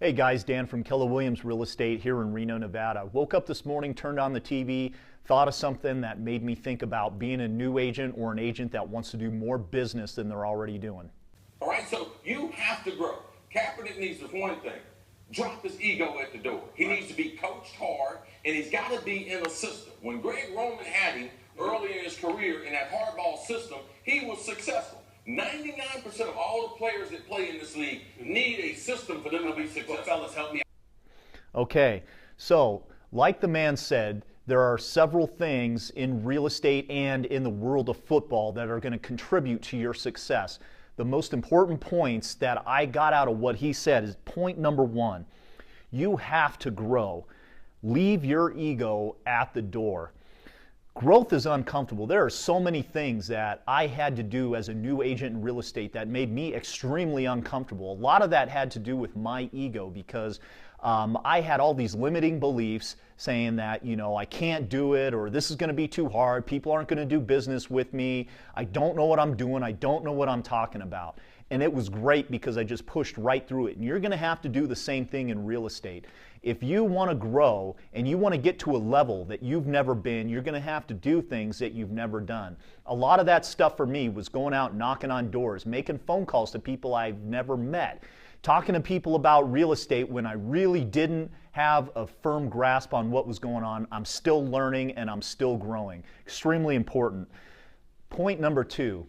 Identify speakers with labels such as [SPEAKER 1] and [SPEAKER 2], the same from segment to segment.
[SPEAKER 1] Hey guys, Dan from Keller Williams Real Estate here in Reno, Nevada. Woke up this morning, turned on the TV, thought of something that made me think about being a new agent or an agent that wants to do more business than they're already doing.
[SPEAKER 2] All right, so you have to grow. Kaepernick needs to, for one thing, drop his ego at the door. He needs to be coached hard, and he's got to be in a system. When Greg Roman had him early in his career in that hardball system, he was successful. 99% of all the players that play in this league need a system for them to be successful. Well, fellas, help me out.
[SPEAKER 1] Okay, so like the man said, there are several things in real estate and in the world of football that are going to contribute to your success. The most important points that I got out of what he said is point number one, you have to grow. Leave your ego at the door. Growth is uncomfortable. There are so many things that I had to do as a new agent in real estate that made me extremely uncomfortable. A lot of that had to do with my ego because I had all these limiting beliefs saying that, I can't do it, or this is going to be too hard. People aren't going to do business with me. I don't know what I'm doing. I don't know what I'm talking about. And it was great because I just pushed right through it. And you're going to have to do the same thing in real estate. If you want to grow and you want to get to a level that you've never been, you're going to have to do things that you've never done. A lot of that stuff for me was going out knocking on doors, making phone calls to people I've never met, talking to people about real estate when I really didn't have a firm grasp on what was going on. I'm still learning and I'm still growing. Extremely important. Point number two,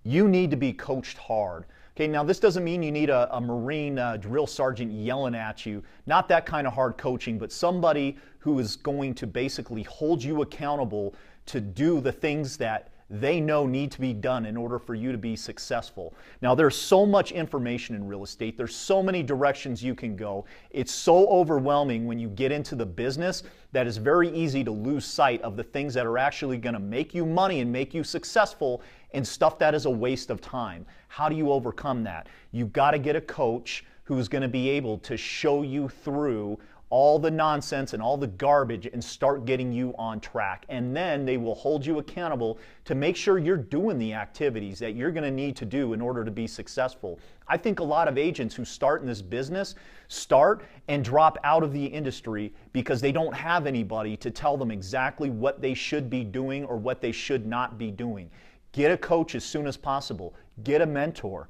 [SPEAKER 1] you need to be coached hard. Okay, now this doesn't mean you need a Marine drill sergeant yelling at you. Not that kind of hard coaching, but somebody who is going to basically hold you accountable to do the things that they know need to be done in order for you to be successful. Now there's so much information in real estate. There's so many directions you can go. It's so overwhelming when you get into the business that it's very easy to lose sight of the things that are actually going to make you money and make you successful and stuff that is a waste of time. How do you overcome that? You've got to get a coach who's going to be able to show you through all the nonsense and all the garbage and start getting you on track. And then they will hold you accountable to make sure you're doing the activities that you're going to need to do in order to be successful. I think a lot of agents who start in this business start and drop out of the industry because they don't have anybody to tell them exactly what they should be doing or what they should not be doing. Get a coach as soon as possible. Get a mentor.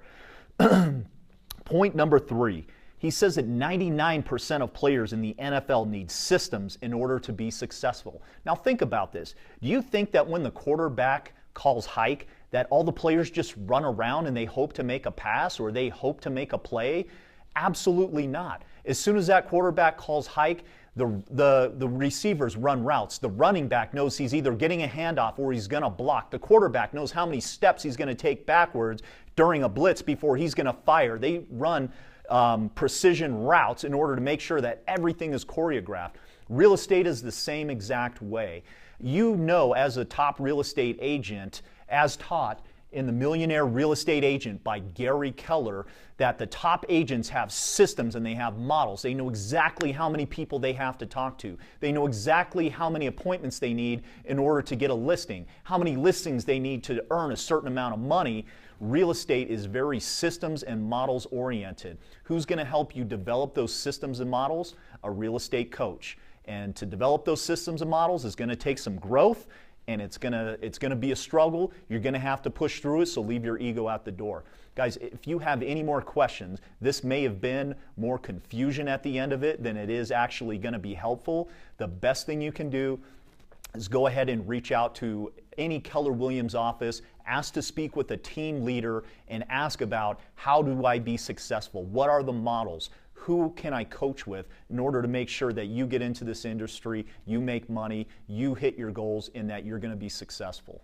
[SPEAKER 1] Point number three. He says that 99% of players in the NFL need systems in order to be successful. Now think about this. Do you think that when the quarterback calls hike, that all the players just run around and they hope to make a pass or they hope to make a play? Absolutely not. As soon as that quarterback calls hike, the receivers run routes. The running back knows he's either getting a handoff or he's going to block. The quarterback knows how many steps he's going to take backwards during a blitz before he's going to fire. They run precision routes in order to make sure that everything is choreographed. Real estate is the same exact way. You know, as a top real estate agent, as taught in The Millionaire Real Estate Agent by Gary Keller, that the top agents have systems and they have models. They know exactly how many people they have to talk to. They know exactly how many appointments they need in order to get a listing, how many listings they need to earn a certain amount of money. Real estate is very systems and models oriented. Who's going to help you develop those systems and models? A real estate coach. And to develop those systems and models is going to take some growth, and it's going to be a struggle. You're going to have to push through it, so leave your ego at the door. Guys, if you have any more questions, this may have been more confusion at the end of it than it is actually going to be helpful. The best thing you can do is go ahead and reach out to any Keller Williams office, ask to speak with a team leader, and ask about how do I be successful? What are the models? Who can I coach with in order to make sure that you get into this industry, you make money, you hit your goals, and that you're going to be successful?